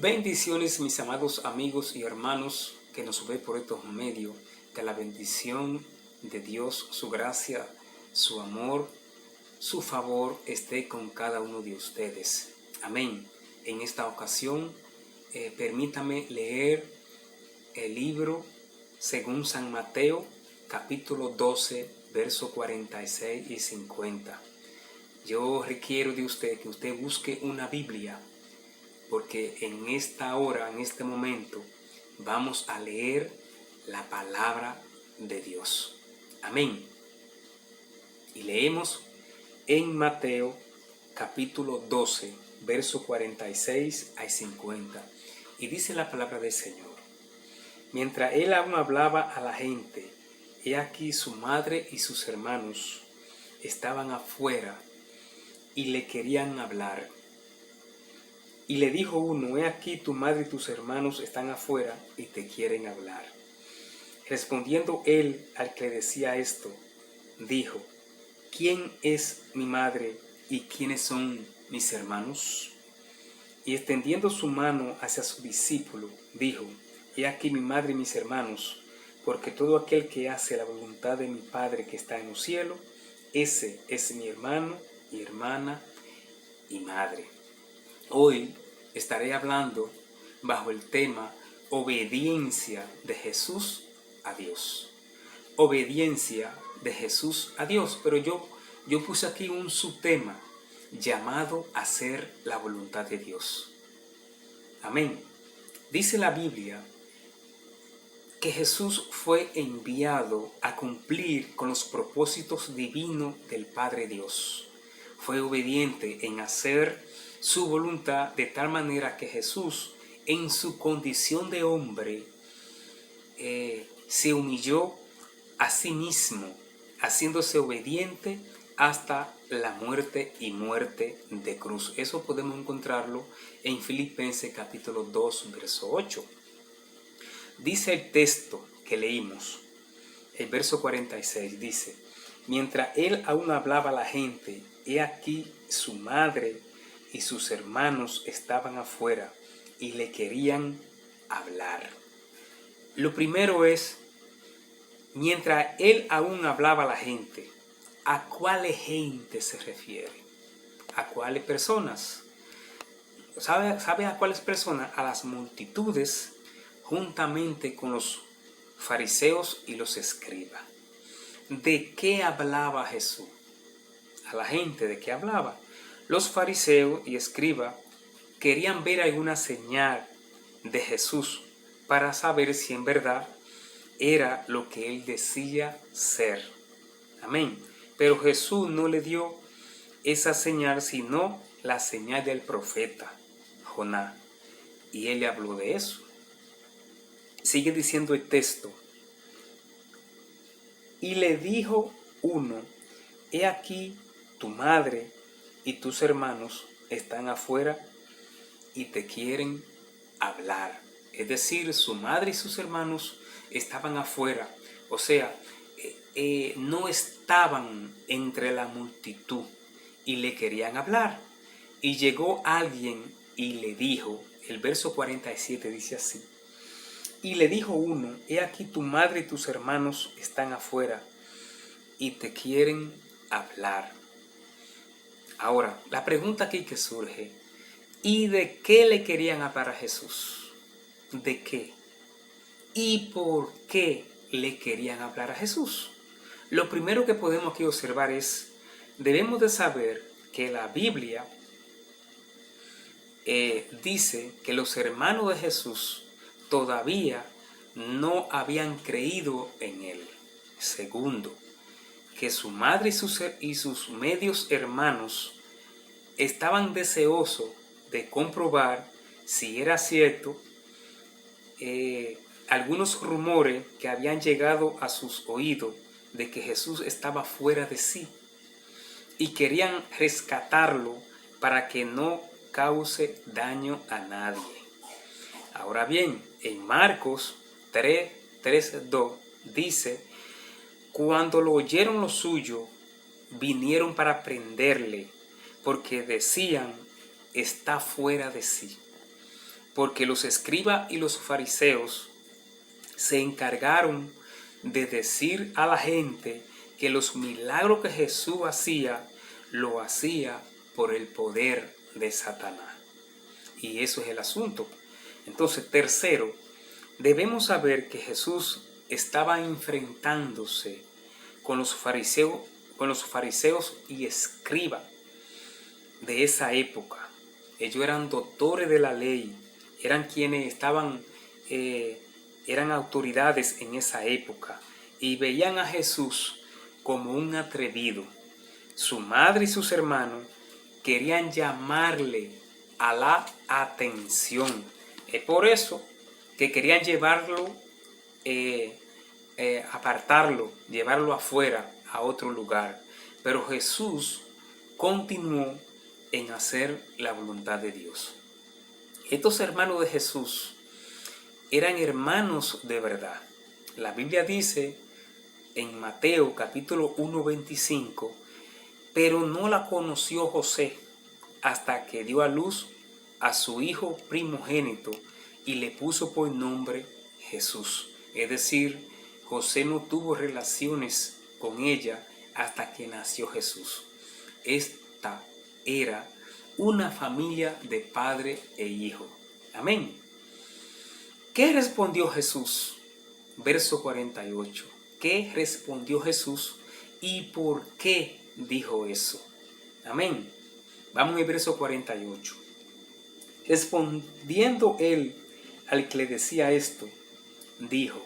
Bendiciones, mis amados amigos y hermanos que nos ven por estos medios. Que la bendición de Dios, su gracia, su amor, su favor esté con cada uno de ustedes. Amén. En esta ocasión, permítame leer el libro según San Mateo, capítulo 12, versos 46 y 50. Yo requiero de usted que usted busque una Biblia, porque en esta hora, en este momento, vamos a leer la palabra de Dios. Amén. Y leemos en Mateo capítulo 12, verso 46 a 50. Y dice la palabra del Señor: mientras él aún hablaba a la gente, he aquí su madre y sus hermanos estaban afuera y le querían hablar. Y le dijo uno: he aquí tu madre y tus hermanos están afuera y te quieren hablar. Respondiendo él al que le decía esto, dijo: ¿quién es mi madre y quiénes son mis hermanos? Y extendiendo su mano hacia su discípulo, dijo: he aquí mi madre y mis hermanos, porque todo aquel que hace la voluntad de mi Padre que está en los cielos, ese es mi hermano y hermana y madre. Hoy estaré hablando bajo el tema obediencia de Jesús a Dios. Obediencia de Jesús a Dios. Pero yo puse aquí un subtema llamado hacer la voluntad de Dios. Amén. Dice la Biblia que Jesús fue enviado a cumplir con los propósitos divinos del Padre Dios. Fue obediente en hacer su voluntad, de tal manera que Jesús, en su condición de hombre, se humilló a sí mismo, haciéndose obediente hasta la muerte y muerte de cruz. Eso podemos encontrarlo en Filipenses capítulo 2, verso 8. Dice el texto que leímos, el verso 46, dice: mientras él aún hablaba a la gente, he aquí su madre y sus hermanos estaban afuera y le querían hablar. Lo primero es, mientras él aún hablaba a la gente, ¿a cuáles gente se refiere? ¿A cuáles personas? ¿Sabe a cuáles personas? A las multitudes, juntamente con los fariseos y los escribas. ¿De qué hablaba Jesús? A la gente, ¿de qué hablaba? Los fariseos y escribas querían ver alguna señal de Jesús para saber si en verdad era lo que él decía ser. Amén. Pero Jesús no le dio esa señal, sino la señal del profeta Jonás. Y él le habló de eso. Sigue diciendo el texto: y le dijo uno: he aquí tu madre y tus hermanos están afuera y te quieren hablar. Es decir, su madre y sus hermanos estaban afuera. O sea, no estaban entre la multitud y le querían hablar. Y llegó alguien y le dijo, el verso 47 dice así: y le dijo uno: he aquí tu madre y tus hermanos están afuera y te quieren hablar. Ahora, la pregunta aquí que surge: ¿y de qué le querían hablar a Jesús? ¿De qué? ¿Y por qué le querían hablar a Jesús? Lo primero que podemos aquí observar es, debemos de saber que la Biblia dice que los hermanos de Jesús todavía no habían creído en él. Segundo, que su madre y sus medios hermanos estaban deseosos de comprobar si era cierto algunos rumores que habían llegado a sus oídos de que Jesús estaba fuera de sí, y querían rescatarlo para que no cause daño a nadie. Ahora bien, en Marcos 3:2 dice: cuando lo oyeron los suyos, vinieron para prenderle, porque decían: está fuera de sí. porque los escribas y los fariseos se encargaron de decir a la gente que los milagros que Jesús hacía, lo hacía por el poder de Satanás. Y eso es el asunto. Entonces, tercero, debemos saber que Jesús estaba enfrentándose con los fariseos y escribas de esa época. Ellos eran doctores de la ley, eran quienes eran autoridades en esa época y veían a Jesús como un atrevido. Su madre y sus hermanos querían llamarle a la atención. Es por eso que querían llevarlo, apartarlo, llevarlo afuera a otro lugar. Pero Jesús continuó en hacer la voluntad de Dios. Estos hermanos de Jesús eran hermanos de verdad. La Biblia dice en Mateo capítulo 1:25, pero no la conoció José hasta que dio a luz a su hijo primogénito y le puso por nombre Jesús. Es decir, José no tuvo relaciones con ella hasta que nació Jesús. Esta era una familia de padre e hijo. Amén. ¿Qué respondió Jesús? Verso 48. ¿Qué respondió Jesús y por qué dijo eso? Amén. Vamos al verso 48. Respondiendo él al que le decía esto, dijo: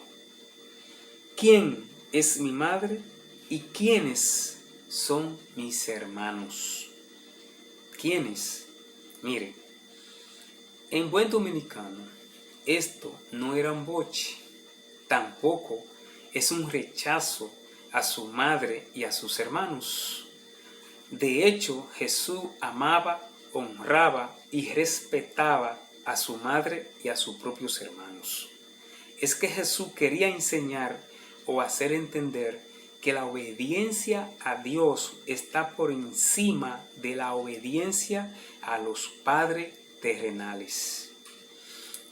¿quién es mi madre y quiénes son mis hermanos? ¿Quiénes? Miren, en buen dominicano, esto no era un boche, tampoco es un rechazo a su madre y a sus hermanos. De hecho, Jesús amaba, honraba y respetaba a su madre y a sus propios hermanos. Es que Jesús quería enseñar o hacer entender que la obediencia a Dios está por encima de la obediencia a los padres terrenales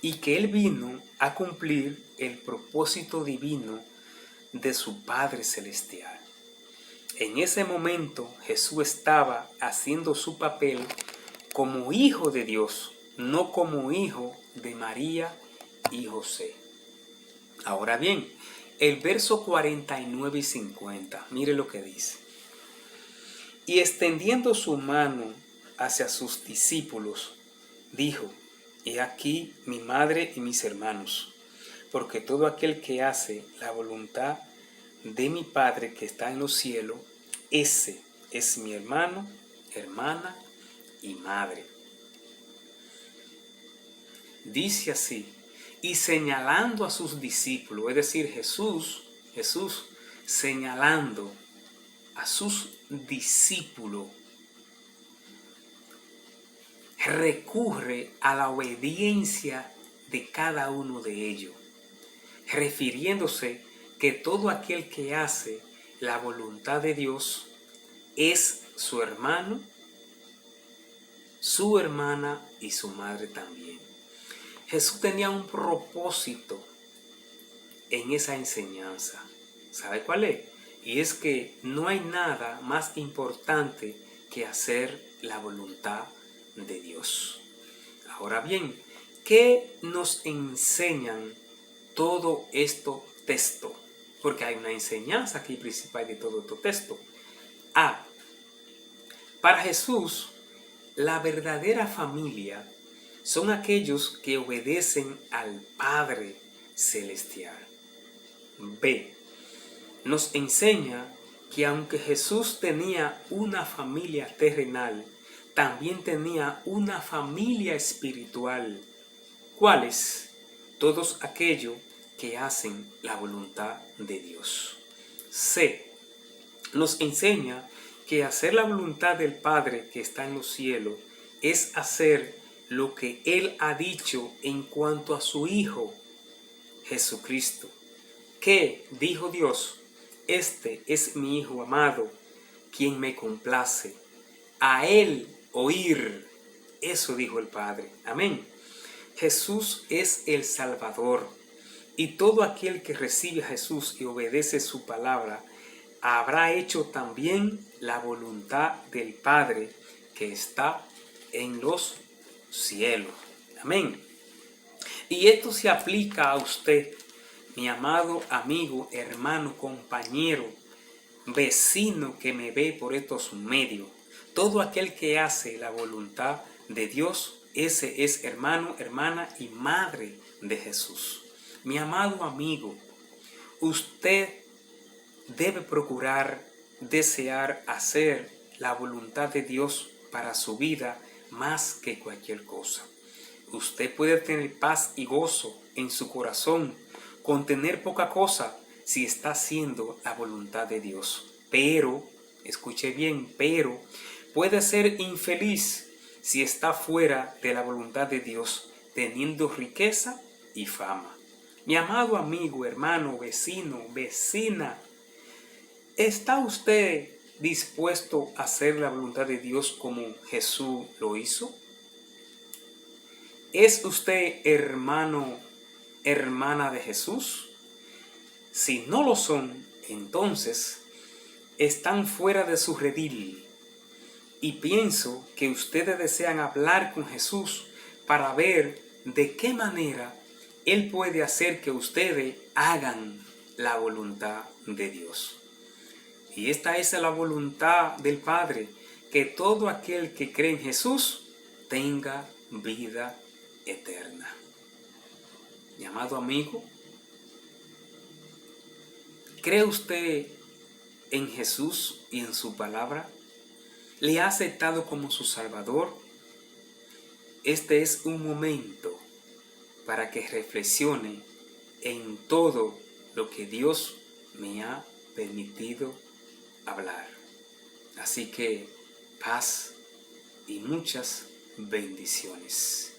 y que Él vino a cumplir el propósito divino de su Padre Celestial. En ese momento Jesús estaba haciendo su papel como hijo de Dios, no como hijo de María y José. Ahora bien, el verso 49 y 50, mire lo que dice. Y extendiendo su mano hacia sus discípulos, dijo: he aquí mi madre y mis hermanos, porque todo aquel que hace la voluntad de mi Padre que está en los cielos, ese es mi hermano, hermana y madre. Dice así, y señalando a sus discípulos, es decir, Jesús señalando a sus discípulos, recurre a la obediencia de cada uno de ellos, refiriéndose que todo aquel que hace la voluntad de Dios es su hermano, su hermana y su madre también. Jesús tenía un propósito en esa enseñanza. ¿Sabe cuál es? Y es que no hay nada más importante que hacer la voluntad de Dios. Ahora bien, ¿qué nos enseñan todo estos textos? Porque hay una enseñanza aquí principal de todo este texto. Para Jesús, la verdadera familia son aquellos que obedecen al Padre Celestial. B. Nos enseña que aunque Jesús tenía una familia terrenal, también tenía una familia espiritual. ¿Cuáles? Todos aquellos que hacen la voluntad de Dios. C. Nos enseña que hacer la voluntad del Padre que está en los cielos es hacer lo que Él ha dicho en cuanto a su Hijo, Jesucristo. ¿Qué dijo Dios? Este es mi Hijo amado, quien me complace. A Él oír. Eso dijo el Padre. Amén. Jesús es el Salvador, y todo aquel que recibe a Jesús y obedece su palabra, habrá hecho también la voluntad del Padre que está en los cielos. Amén. Y esto se aplica a usted, mi amado amigo, hermano, compañero, vecino que me ve por estos medios. Todo aquel que hace la voluntad de Dios, ese es hermano, hermana y madre de Jesús. Mi amado amigo, usted debe procurar, desear hacer la voluntad de Dios para su vida más que cualquier cosa. Usted puede tener paz y gozo en su corazón con tener poca cosa si está haciendo la voluntad de Dios. Pero, escuche bien, pero puede ser infeliz si está fuera de la voluntad de Dios, teniendo riqueza y fama. Mi amado amigo, hermano, vecino, vecina, ¿está usted dispuesto a hacer la voluntad de Dios como Jesús lo hizo? ¿Es usted hermano, hermana de Jesús? Si no lo son, entonces están fuera de su redil. Y pienso que ustedes desean hablar con Jesús para ver de qué manera Él puede hacer que ustedes hagan la voluntad de Dios. Y esta es la voluntad del Padre, que todo aquel que cree en Jesús tenga vida eterna. Mi amado amigo, ¿cree usted en Jesús y en su palabra? ¿Le ha aceptado como su Salvador? Este es un momento para que reflexione en todo lo que Dios me ha permitido hablar. Así que paz y muchas bendiciones.